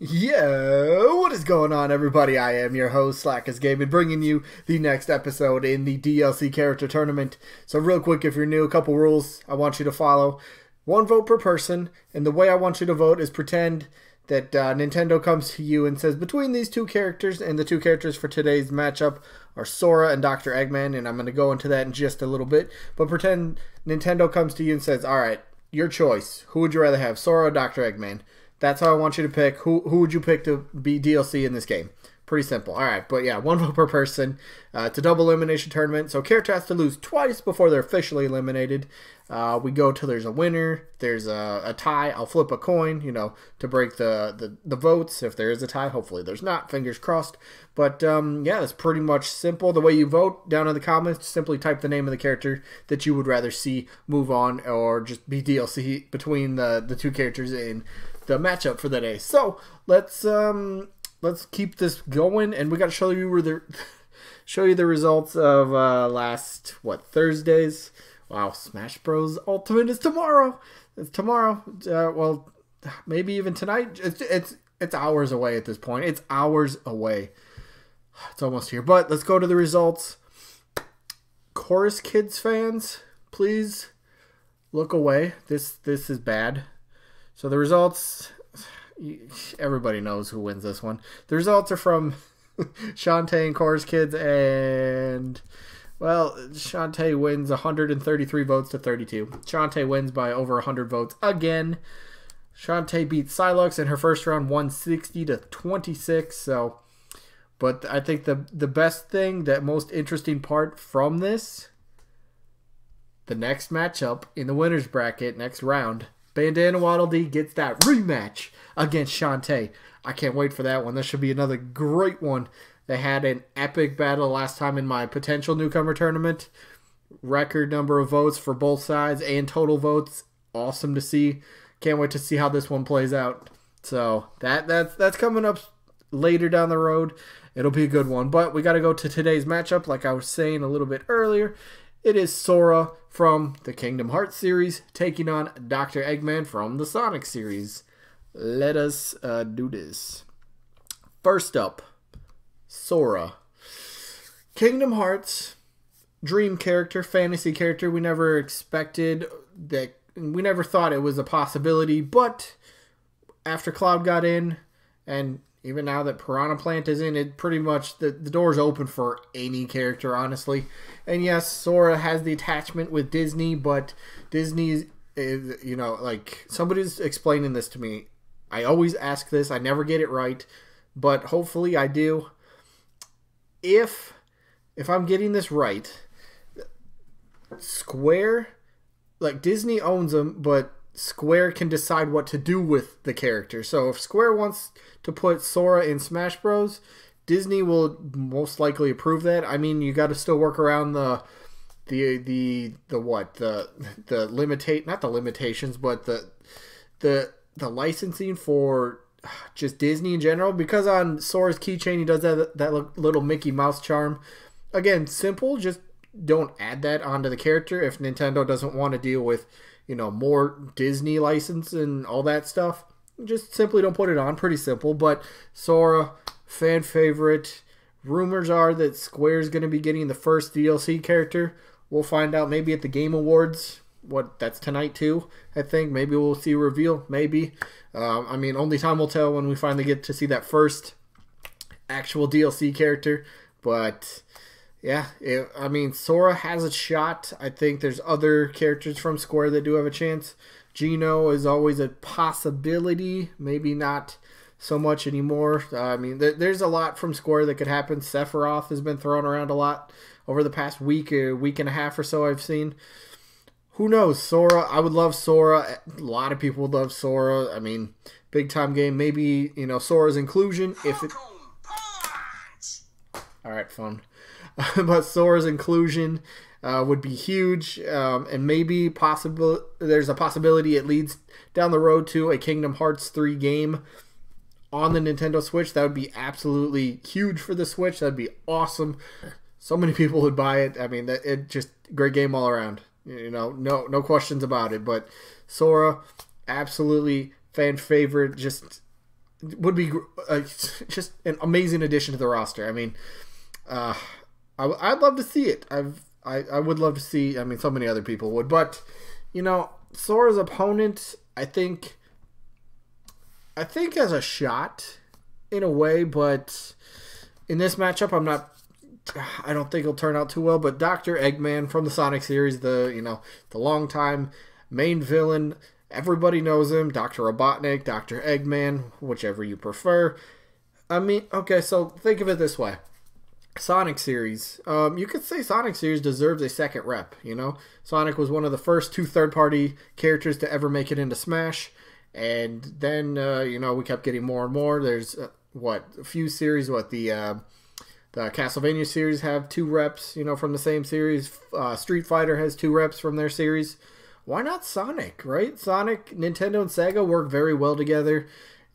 Yo, what is going on, everybody? I am your host, Slackerz Gaming, bringing you the next episode in the DLC character tournament. So real quick, if you're new, a couple rules I want you to follow. 1 vote per person, and the way I want you to vote is pretend that Nintendo comes to you and says, between these two characters, and the two characters for today's matchup are Sora and Dr. Eggman, and I'm going to go into that in just a little bit, but pretend Nintendo comes to you and says, alright, your choice. Who would you rather have, Sora or Dr. Eggman? That's how I want you to pick. Who would you pick to be DLC in this game? Pretty simple. All right, but yeah, 1 vote per person. It's a double elimination tournament, so character has to lose twice before they're officially eliminated. We go till there's a winner. There's a tie. I'll flip a coin, to break the votes. If there is a tie, hopefully there's not. Fingers crossed. But yeah, that's pretty much simple. The way you vote down in the comments, simply type the name of the character that you would rather see move on or just be DLC between the two characters in the matchup for the day. So let's keep this going, and we got to show you the results of last Thursdays. Wow, Smash Bros. Ultimate is tomorrow. It's tomorrow. Well, maybe even tonight. It's hours away at this point. It's hours away. It's almost here. But let's go to the results. Chorus Kids fans, please look away. This is bad. So the results, everybody knows who wins this one. The results are from Shantae and Chorus Kids, and, well, Shantae wins 133 votes to 32. Shantae wins by over 100 votes again. Shantae beat Silux in her first round, 160 to 26. So, but I think the best thing, that most interesting part from this, the next matchup in the winner's bracket, next round, Bandana Waddle Dee gets that rematch against Shantae. I can't wait for that one. This should be another great one. They had an epic battle last time in my potential newcomer tournament. Record number of votes for both sides and total votes. Awesome to see. Can't wait to see how this one plays out. So that's coming up later down the road. It'll be a good one. But we got to go to today's matchup, like I was saying a little bit earlier. It is Sora from the Kingdom Hearts series taking on Dr. Eggman from the Sonic series. Let us do this. First up, Sora. Kingdom Hearts, dream character, fantasy character. We never expected that. We never thought it was a possibility, but after Cloud got in, and even now that Piranha Plant is in, it pretty much, the door's open for any character, honestly. And yes, Sora has the attachment with Disney, but Disney is, like, somebody's explaining this to me. I always ask this. I never get it right, but hopefully I do. If I'm getting this right, Square, like, Disney owns them, but Square can decide what to do with the character. So if Square wants to put Sora in Smash Bros., Disney will most likely approve that. I mean, you got to still work around the not the limitations, but the licensing for just Disney in general, because on Sora's keychain he does that little Mickey Mouse charm. Again, simple, just don't add that onto the character if Nintendo doesn't want to deal with more Disney license and all that stuff. Just simply don't put it on. Pretty simple. But Sora, fan favorite. Rumors are that Square's going to be getting the first DLC character. We'll find out maybe at the Game Awards. That's tonight too, I think. Maybe we'll see a reveal. Maybe. I mean, only time will tell when we finally get to see that first actual DLC character. But yeah, I mean, Sora has a shot. I think there's other characters from Square that do have a chance. Geno is always a possibility. Maybe not so much anymore. I mean, there's a lot from Square that could happen. Sephiroth has been thrown around a lot over the past week and a half or so I've seen. Who knows? Sora, I would love Sora. A lot of people would love Sora. I mean, big time game. Maybe, Sora's inclusion. All right, fun. But Sora's inclusion would be huge, and maybe there's a possibility it leads down the road to a Kingdom Hearts 3 game on the Nintendo Switch. That would be absolutely huge for the Switch. That'd be awesome. So many people would buy it. I mean, it just great game all around. No questions about it. But Sora, absolutely fan favorite. Just would be just an amazing addition to the roster. I mean, I'd love to see it. I would love to see. I mean, so many other people would, but you know, Sora's opponent, I think has a shot in a way, but in this matchup, I don't think it'll turn out too well. But Dr. Eggman from the Sonic series, the longtime main villain, everybody knows him. Dr. Robotnik, Dr. Eggman, whichever you prefer. I mean, okay, so think of it this way. Sonic series. You could say Sonic series deserves a second rep, you know? Sonic was one of the first 2 third-party characters to ever make it into Smash. And then, we kept getting more and more. There's, a few series, the Castlevania series have 2 reps, from the same series. Street Fighter has 2 reps from their series. Why not Sonic, right? Sonic, Nintendo, and Sega work very well together.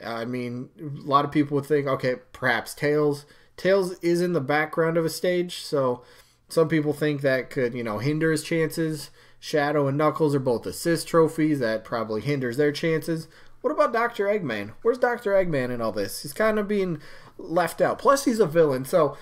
I mean, a lot of people would think, okay, perhaps Tails. Tails is in the background of a stage, so some people think that could, hinder his chances. Shadow and Knuckles are both assist trophies. That probably hinders their chances. What about Dr. Eggman? Where's Dr. Eggman in all this? He's kind of being left out. Plus, he's a villain, so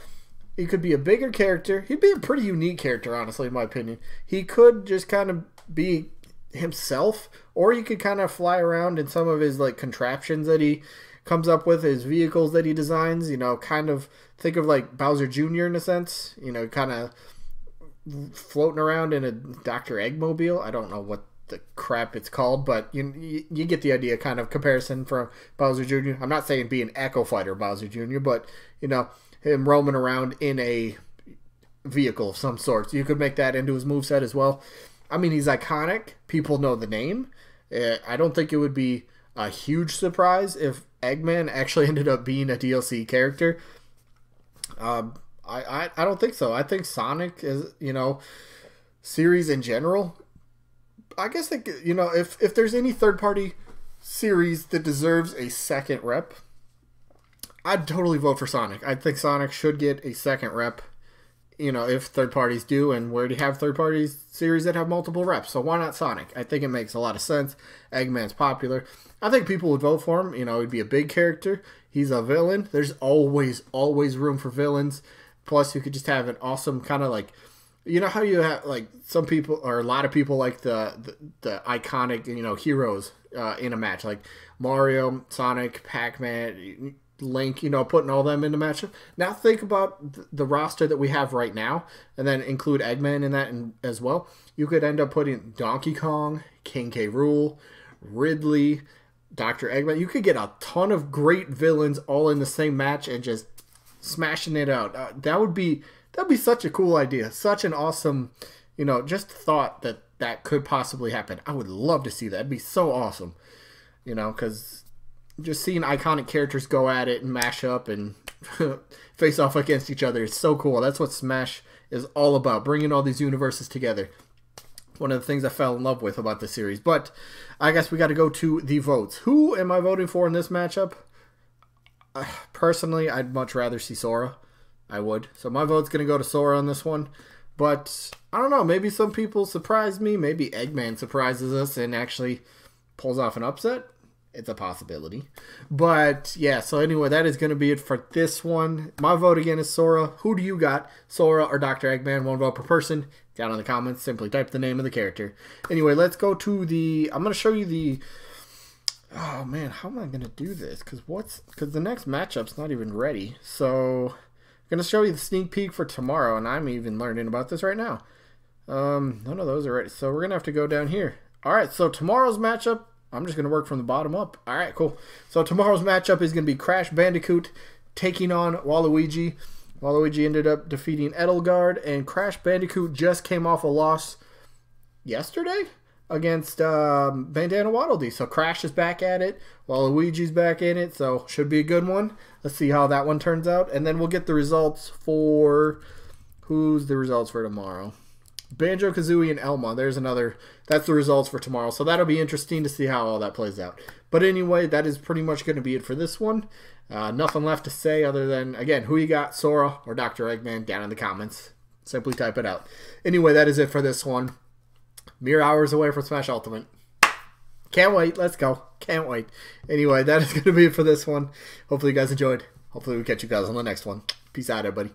he could be a bigger character. He'd be a pretty unique character, honestly, in my opinion. He could just kind of be himself, or he could kind of fly around in some of his contraptions that he comes up with, his vehicles that he designs, kind of think of like Bowser Jr. in a sense, kind of floating around in a Dr. Eggmobile. I don't know what the crap it's called, but you get the idea, kind of comparison from Bowser Jr. I'm not saying be an Echo Fighter Bowser Jr., but, him roaming around in a vehicle of some sort. So you could make that into his moveset as well. I mean, he's iconic. People know the name. I don't think it would be a huge surprise if Eggman actually ended up being a DLC character. I don't think so. I think Sonic is, series in general. I guess that, if there's any third-party series that deserves a second rep, I'd totally vote for Sonic. I think Sonic should get a second rep, if third parties do, and we already have third parties series that have multiple reps. So why not Sonic? I think it makes a lot of sense. Eggman's popular. I think people would vote for him. He'd be a big character. He's a villain. There's always room for villains. Plus, you could just have an awesome kind of how you have some people or a lot of people like the iconic heroes in a match, like Mario, Sonic, Pac-Man, Link, putting all them in the matchup. Now think about the roster that we have right now, and then include Eggman in that as well. You could end up putting Donkey Kong, King K. Rool, Ridley, Dr. Eggman. You could get a ton of great villains all in the same match and just smashing it out. That'd be such a cool idea. Such an awesome, just thought that could possibly happen. I would love to see that. It'd be so awesome, because just seeing iconic characters go at it and mash up and face off against each other is so cool. That's what Smash is all about, bringing all these universes together. One of the things I fell in love with about this series. But I guess we got to go to the votes. Who am I voting for in this matchup? Personally, I'd much rather see Sora. I would. So my vote's going to go to Sora on this one. But I don't know. Maybe some people surprise me. Maybe Eggman surprises us and actually pulls off an upset. It's a possibility. But yeah, so anyway, that is going to be it for this one. My vote again is Sora. Who do you got? Sora or Dr. Eggman? 1 vote per person. Down in the comments, simply type the name of the character. Anyway, let's go to I'm going to show you the... Oh man, how am I going to do this? Because the next matchup's not even ready. So I'm going to show you the sneak peek for tomorrow, and I'm even learning about this right now. None of those are ready. So we're going to have to go down here. All right, so tomorrow's matchup, I'm just going to work from the bottom up. All right, cool. So tomorrow's matchup is going to be Crash Bandicoot taking on Waluigi. Waluigi ended up defeating Edelgard, and Crash Bandicoot just came off a loss yesterday against Bandana Waddle Dee. So Crash is back at it, Waluigi's back in it, so should be a good one. Let's see how that one turns out, and then we'll get the results for... Who's the results for tomorrow? Banjo-Kazooie and Elma. That's the results for tomorrow. So that'll be interesting to see how all that plays out. But anyway, that is pretty much going to be it for this one. Nothing left to say other than, again, who you got, Sora or Dr. Eggman, down in the comments. Simply type it out. Anyway, that is it for this one. Mere hours away from Smash Ultimate. Can't wait. Let's go. Can't wait. Anyway, that is going to be it for this one. Hopefully you guys enjoyed. Hopefully we catch you guys on the next one. Peace out, everybody.